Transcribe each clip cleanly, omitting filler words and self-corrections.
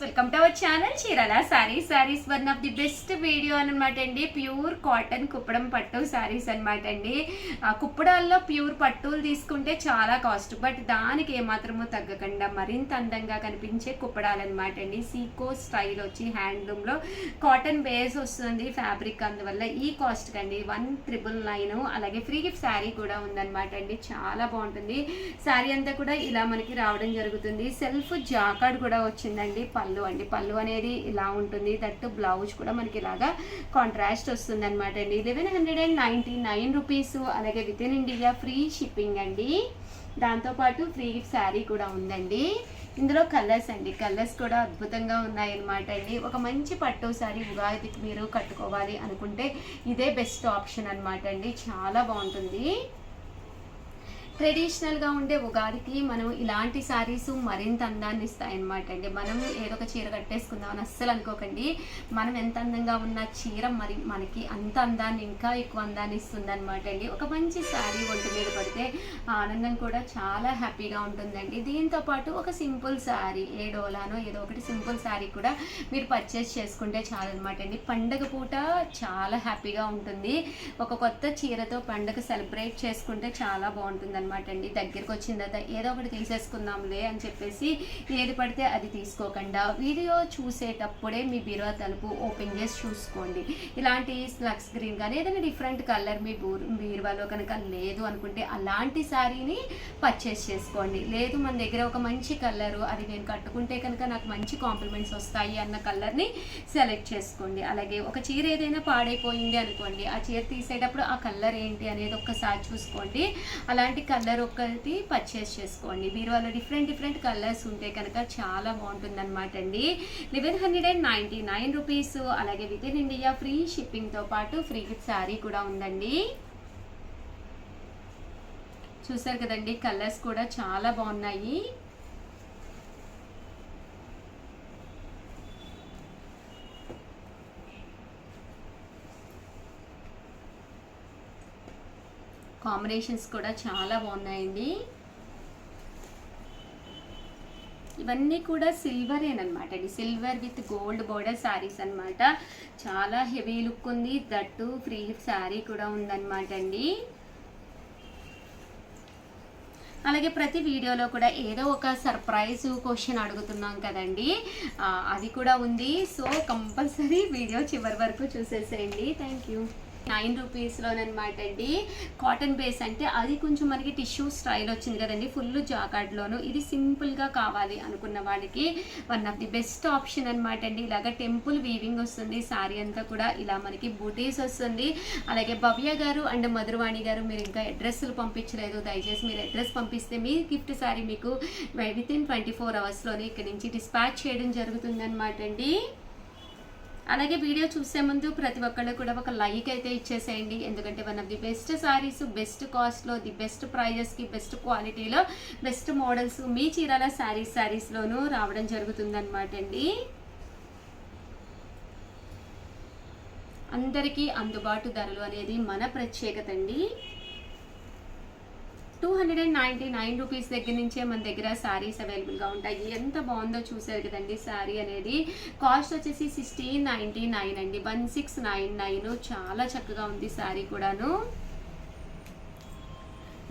Welcome to our channel Chirala saris one of the best video అనమాట అండి. Pure cotton Kuppadam పట్టు సారీస్ అనమాట అండి. కుప్పడాల్లో ప్యూర్ పట్టులు తీసుకుంటే చాలా కాస్ట్, బట్ దానికి ఏమాత్రమూ తగ్గకుండా మరింత అందంగా కనిపించే కుప్పడాలు అనమాట అండి. సీకో స్టైల్ వచ్చి హ్యాండ్లూమ్లో కాటన్ బేస్ వస్తుంది ఫ్యాబ్రిక్, అందువల్ల ఈ కాస్ట్ కండి 1999. అలాగే ఫ్రీ గిఫ్ట్ శారీ కూడా ఉందన్నమాట అండి. చాలా బాగుంటుంది శారీ అంతా కూడా ఇలా మనకి రావడం జరుగుతుంది. సెల్ఫ్ జాకార్డ్ కూడా వచ్చిందండి. పళ్ళు అనేది ఇలా ఉంటుంది. దట్టు బ్లౌజ్ కూడా మనకి ఇలాగా కాంట్రాస్ట్ వస్తుంది అనమాట అండి. 1199 రూపీస్. అలాగే with in India free shipping అండి. దాంతోపాటు ఫ్రీ గిఫ్ట్ శారీ కూడా ఉందండి. ఇందులో కలర్స్ అండి, కలర్స్ కూడా అద్భుతంగా ఉన్నాయన్నమాట అండి. ఒక మంచి పట్టు శారీ ఉగాదికి మీరు కట్టుకోవాలి అనుకుంటే ఇదే బెస్ట్ ఆప్షన్ అనమాట అండి. చాలా బాగుంటుంది. ట్రెడిషనల్గా ఉండే ఉగాదికి మనం ఇలాంటి శారీస్ మరింత అందాన్ని ఇస్తాయన్నమాట అండి. మనం ఏదో ఒక చీర కట్టేసుకుందామని అస్సలు అనుకోకండి. మనం ఎంత అందంగా ఉన్న చీర మనకి అంత అందాన్ని, ఇంకా ఎక్కువ అందాన్ని ఇస్తుంది అనమాట అండి. ఒక మంచి శారీ ఒంటి మీద పడితే ఆనందం కూడా చాలా హ్యాపీగా ఉంటుందండి. దీంతోపాటు ఒక సింపుల్ శారీ, ఏ డోలానో ఏదో ఒకటి సింపుల్ శారీ కూడా మీరు పర్చేస్ చేసుకుంటే చాలన్నమాట అండి. పండగ పూట చాలా హ్యాపీగా ఉంటుంది. ఒక కొత్త చీరతో పండగ సెలబ్రేట్ చేసుకుంటే చాలా బాగుంటుంది అనమాట అండి. దగ్గరికి వచ్చిన తర్వాత ఏదో ఒకటి తీసేసుకుందాంలే అని చెప్పేసి ఏది పడితే అది తీసుకోకుండా వీడియో చూసేటప్పుడే మీ బీరువా తలుపు ఓపెన్ చేసి చూసుకోండి. ఇలాంటి లక్స్ గ్రీన్ కానీ ఏదైనా డిఫరెంట్ కలర్ మీ బీరువాలో కనుక లేదు అనుకుంటే అలాంటి శారీని పర్చేస్ చేసుకోండి. లేదు మన దగ్గర ఒక మంచి కలరు, అది నేను కట్టుకుంటే కనుక నాకు మంచి కాంప్లిమెంట్స్ వస్తాయి అన్న కలర్ని సెలెక్ట్ చేసుకోండి. అలాగే ఒక చీర ఏదైనా పాడైపోయింది అనుకోండి, ఆ చీర తీసేటప్పుడు ఆ కలర్ ఏంటి అనేది ఒక్కసారి చూసుకోండి. అలాంటి కలర్ ఒకటి పర్చేస్ చేసుకోండి. బీరువాలో డిఫరెంట్ కలర్స్ ఉంటే కనుక చాలా బాగుంటుంది అనమాట అండి. 1199 రూపీస్. అలాగే విత్ ఇన్ ఇండియా ఫ్రీ షిప్పింగ్తో పాటు ఫ్రీ గిఫ్ట్ శారీ కూడా ఉందండి. చూసారు కదండి, కలర్స్ కూడా చాలా బాగున్నాయి. కాంబినేషన్స్ కూడా చాలా బాగున్నాయండి. ఇవన్నీ కూడా సిల్వరేనమాట అండి. Silver with gold border saris అనమాట. చాలా హెవీ లుక్ ఉంది. దట్టు ఫ్రీ గిఫ్ట్ శారీ కూడా ఉందన్నమాట అండి. అలాగే ప్రతి వీడియోలో కూడా ఏదో ఒక సర్ప్రైజ్ క్వశ్చన్ అడుగుతున్నాం కదండి, అది కూడా ఉంది. సో కంపల్సరీ వీడియో చివరి వరకు చూసేసేయండి. Thank you. 9 రూపీస్లోనమాట అండి. కాటన్ బేస్ అంటే అది కొంచెం మనకి టిష్యూ స్టైల్ వచ్చింది కదండి, ఫుల్ జాకార్డ్లోను. ఇది సింపుల్గా కావాలి అనుకున్న వాళ్ళకి one of the best option అనమాట అండి. ఇలాగ టెంపుల్ వీవింగ్ వస్తుంది. శారీ అంతా కూడా ఇలా మనకి బూటీస్ వస్తుంది. అలాగే భవ్య గారు అండ్ మధురవాణి గారు, మీరు ఇంకా అడ్రస్లు పంపించలేదు, దయచేసి మీరు అడ్రస్ పంపిస్తే మీ గిఫ్ట్ శారీ మీకు విత్ ఇన్ 24 అవర్స్లోనే ఇక్కడి నుంచి డిస్పాచ్ చేయడం జరుగుతుంది అనమాట అండి. అలాగే వీడియో చూసే ముందు ప్రతి ఒక్కళ్ళు కూడా ఒక లైక్ అయితే ఇచ్చేసేయండి. ఎందుకంటే one of the best saris, best కాస్ట్లో, ది బెస్ట్ ప్రైజెస్కి, బెస్ట్ క్వాలిటీలో, బెస్ట్ మోడల్స్ మీ చీరాల శారీస్లోనూ రావడం జరుగుతుందన్నమాట అండి. అందరికీ అందుబాటు ధరలు అనేది మన ప్రత్యేకత అండి. 299 రూపీస్ దగ్గర నుంచే మన దగ్గర శారీస్ అవైలబుల్గా ఉంటాయి. ఎంత బాగుందో చూసారు కదండి. శారీ అనేది కాస్ట్ వచ్చేసి 1699 అండి. 1699. చాలా చక్కగా ఉంది శారీ కూడాను.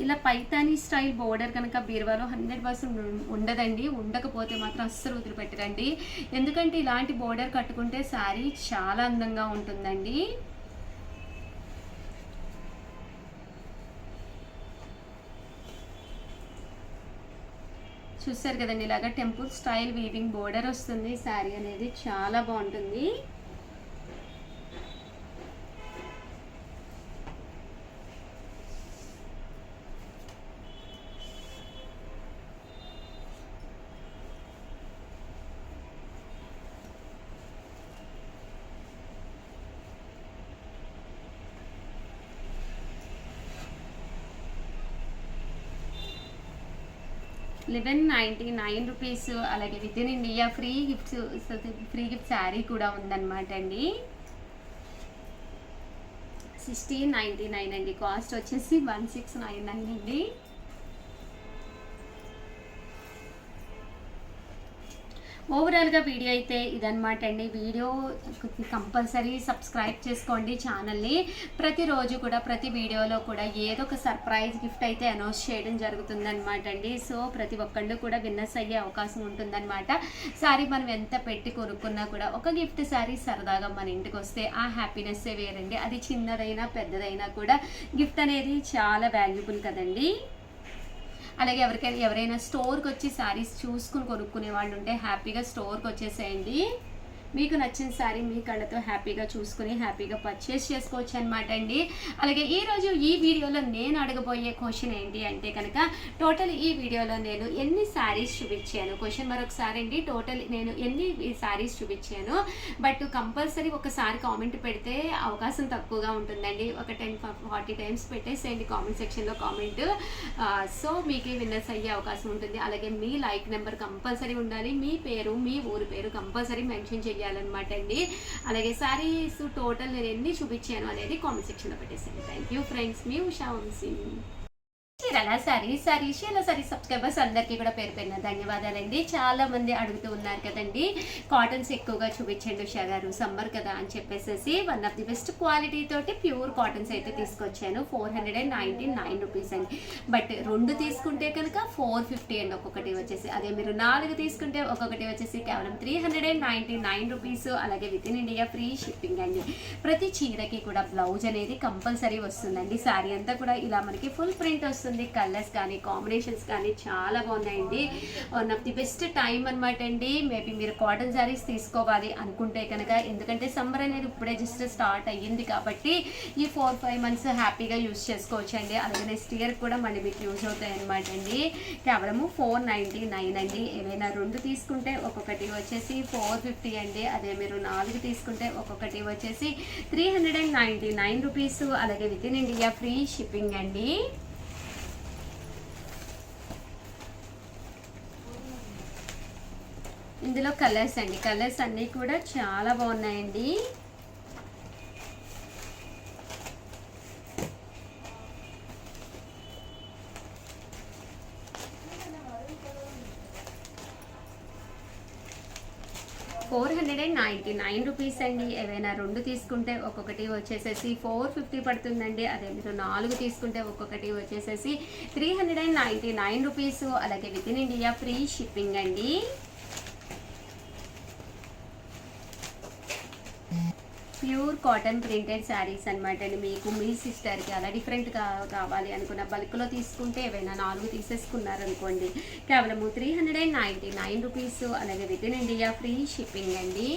ఇలా పైతానీ స్టైల్ బోర్డర్ కనుక బీరువాలో 100% ఉండదండి. ఉండకపోతే మాత్రం అస్సలు వదిలిపెట్టరండి. ఎందుకంటే ఇలాంటి బోర్డర్ కట్టుకుంటే శారీ చాలా అందంగా ఉంటుందండి. చూసారు కదండి, ఇలాగా టెంపుల్ స్టైల్ వీవింగ్ బోర్డర్ వస్తుంది. శారీ అనేది చాలా బాగుంటుంది. $1199 రూపీస్. అలాగే with in India free gift sari కూడా ఉందన్నమాట అండి. 1699 అండి. కాస్ట్ వచ్చేసి 1699 అండి. ఓవరాల్గా వీడియో అయితే ఇదనమాట అండి. వీడియో కంపల్సరీ సబ్స్క్రైబ్ చేసుకోండి ఛానల్ని. ప్రతిరోజు కూడా ప్రతి వీడియోలో కూడా ఏదో ఒక సర్ప్రైజ్ గిఫ్ట్ అయితే అనౌన్స్ చేయడం జరుగుతుందన్నమాట అండి. సో ప్రతి ఒక్కళ్ళు కూడా విన్నర్స్ అయ్యే అవకాశం ఉంటుందన్నమాట. సారీ మనం ఎంత పెట్టి కొనుక్కున్నా కూడా ఒక గిఫ్ట్ సారీ సరదాగా మన ఇంటికి వస్తే ఆ హ్యాపీనెస్సే వేరండి. అది చిన్నదైనా పెద్దదైనా కూడా గిఫ్ట్ అనేది చాలా వాల్యుబుల్ కదండి. అలాగే ఎవరైనా స్టోర్కి వచ్చి శారీస్ చూసుకుని కొనుక్కునే వాళ్ళు ఉంటే హ్యాపీగా స్టోర్కి వచ్చేసేయండి. మీకు నచ్చిన శారీ మీ కళ్ళతో హ్యాపీగా చూసుకుని హ్యాపీగా పర్చేస్ చేసుకోవచ్చు అనమాట అండి. అలాగే ఈరోజు ఈ వీడియోలో నేను అడగబోయే క్వశ్చన్ ఏంటి అంటే కనుక టోటల్ ఈ వీడియోలో నేను ఎన్ని శారీస్ చూపించాను, క్వశ్చన్ మరొకసారి అండి. టోటల్ నేను ఎన్ని శారీస్ చూపించాను, బట్ కంపల్సరీ ఒకసారి కామెంట్ పెడితే అవకాశం తక్కువగా ఉంటుందండి. ఒక 10-40 టైమ్స్ పెట్టేసేయండి కామెంట్ సెక్షన్లో కామెంట్. సో మీకు విన్నర్స్ అయ్యే అవకాశం ఉంటుంది. అలాగే మీ లైక్ నెంబర్ కంపల్సరీ ఉండాలి. మీ పేరు మీ ఊరి పేరు కంపల్సరీ మెన్షన్ చేయాలి అనమాట అండి. అలాగే సారీస్ టోటల్ నేను ఎన్ని చూపించాను అనేది కామెంట్ సెక్షన్లో పెట్టేసాను. థ్యాంక్ యూ ఫ్రెండ్స్, మీ ఉషా వంశీ. చీరల షీల సబ్స్క్రైబర్స్ అందరికీ కూడా పేరు పేరున ధన్యవాదాలండి. చాలా మంది అడుగుతూ ఉన్నారు కదండి, కాటన్స్ ఎక్కువగా చూపించండి ఉషా గారు, సమ్మర్ కదా అని చెప్పేసి one of the best quality తోటి ప్యూర్ కాటన్స్ అయితే తీసుకొచ్చాను. 499 రూపీస్ అండి. బట్ 2 తీసుకుంటే కనుక 450 అండి ఒక్కొక్కటి వచ్చేసి. అదే మీరు 4 తీసుకుంటే ఒక్కొక్కటి వచ్చేసి కేవలం 399 రూపీస్. అలాగే with in India free shipping అండి. ప్రతి చీరకి కూడా బ్లౌజ్ అనేది కంపల్సరీ వస్తుందండి. శారీ అంతా కూడా ఇలా మనకి ఫుల్ ప్రింట్ వస్తుంది. కలర్స్ కానీ కాంబినేషన్స్ కానీ చాలా బాగున్నాయండి. One of the best time అనమాట అండి. మేబీ మీరు కాటన్ శారీస్ తీసుకోవాలి అనుకుంటే కనుక, ఎందుకంటే సమ్మర్ అనేది ఇప్పుడే జస్ట్ స్టార్ట్ అయ్యింది కాబట్టి ఈ 4-5 మంత్స్ హ్యాపీగా యూజ్ చేసుకోవచ్చు అండి. అలాగే నెక్స్ట్ ఇయర్ కూడా మళ్ళీ మీకు యూజ్ అవుతాయి అనమాట అండి. కేవలము 499 అండి. ఏవైనా 2 తీసుకుంటే ఒక్కొక్కటి వచ్చేసి 450 అండి. అదే మీరు 4 తీసుకుంటే ఒక్కొక్కటి వచ్చేసి 399 రూపీస్. అలాగే with in India free shipping అండి. ఇందులో కలర్స్ అండి, కలర్స్ అన్నీ కూడా చాలా బాగున్నాయండి. ₹499 అండి. ఏవైనా 2 తీసుకుంటే ఒక్కొక్కటి వచ్చేసేసి 450 పడుతుందండి. అదే మీరు 4 తీసుకుంటే ఒక్కొక్కటి వచ్చేసేసి 399 రూపీస్. అలాగే with in India free shipping అండి. ప్యూర్ కాటన్ ప్రింటెడ్ శారీస్ అనమాట అండి. మీకు మీ సిస్టర్కి అలా డిఫరెంట్గా కావాలి అనుకున్న బల్క్లో తీసుకుంటే ఏవైనా 4 తీసేసుకున్నారనుకోండి కేవలము 399 రూపీస్. అలాగే with in India free shipping అండి.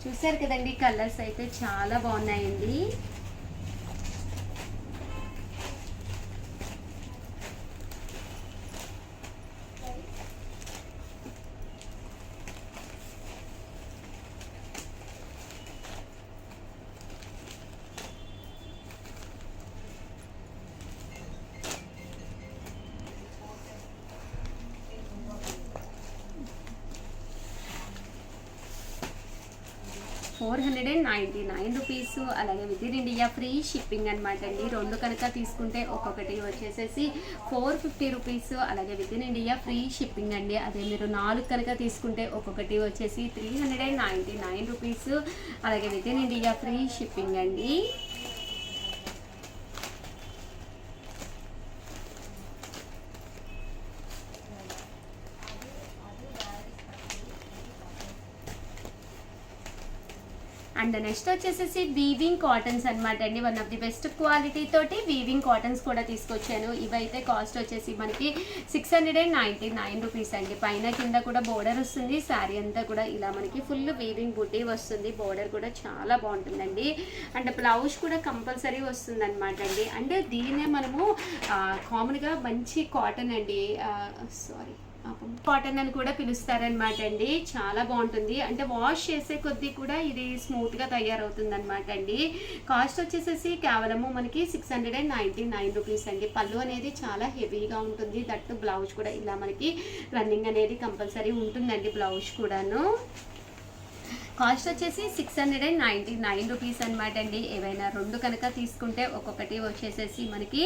చూసారు కదండి, కలర్స్ అయితే చాలా బాగున్నాయండి. ₹499. అలాగే with in India free shipping అనమాట అండి. 2 కనుక తీసుకుంటే ఒక్కొక్కటి వచ్చేసేసి 450 రూపీస్. అలాగే with in India free shipping అండి. అదే మీరు 4 కనుక తీసుకుంటే ఒక్కొక్కటి వచ్చేసి 399 రూపీస్. అలాగే with in India free shipping అండి. అండ్ నెక్స్ట్ వచ్చేసేసి వీవింగ్ కాటన్స్ అనమాట అండి. One of the best quality తోటి వీవింగ్ కాటన్స్ కూడా తీసుకొచ్చాను. ఇవైతే కాస్ట్ వచ్చేసి మనకి 699 రూపీస్ అండి. పైన కింద కూడా బోర్డర్ వస్తుంది. శారీ అంతా కూడా ఇలా మనకి ఫుల్ వీవింగ్ బుడ్డీ వస్తుంది. బోర్డర్ కూడా చాలా బాగుంటుందండి. అండ్ బ్లౌజ్ కూడా కంపల్సరీ వస్తుంది అనమాట అండి. అండ్ దీన్నే మనము కామన్గా మంచి కాటన్ అండి, కాటన్ అని కూడా పిలుస్తారనమాట అండి. చాలా బాగుంటుంది. అంటే వాష్ చేసే కొద్దీ కూడా ఇది స్మూత్గా తయారవుతుంది అనమాట అండి. కాస్ట్ వచ్చేసేసి కేవలము మనకి 699 రూపీస్ అండి. పళ్ళు అనేది చాలా హెవీగా ఉంటుంది. దట్టు బ్లౌజ్ కూడా ఇలా మనకి రన్నింగ్ అనేది కంపల్సరీ ఉంటుందండి. బ్లౌజ్ కూడాను కాస్ట్ వచ్చేసి 699 రూపీస్ అనమాట అండి. ఏవైనా 2 కనుక తీసుకుంటే ఒక్కొక్కటి వచ్చేసేసి మనకి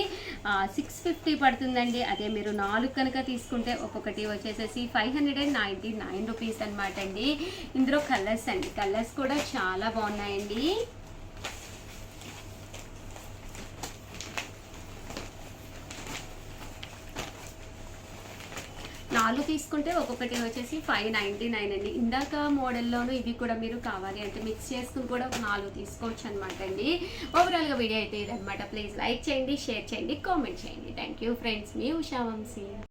650 పడుతుందండి. అదే మీరు 4 కనుక తీసుకుంటే ఒక్కొక్కటి వచ్చేసేసి 599 రూపీస్ అనమాట అండి. ఇందులో కలర్స్ అండి, కలర్స్ కూడా చాలా బాగున్నాయండి. 4 తీసుకుంటే ఒక్కొక్కటి వచ్చేసి 599 అండి. ఇందాక మోడల్లోనూ ఇవి కూడా మీరు కావాలి అంటే మిక్స్ చేసుకుని కూడా ఒక 4 తీసుకోవచ్చు అనమాట అండి. ఓవరాల్గా వీడియో అయితే ఇదనమాట. ప్లీజ్ లైక్ చేయండి, షేర్ చేయండి, కామెంట్ చేయండి. థ్యాంక్ యూ ఫ్రెండ్స్, మీ ఉషా వంశీ.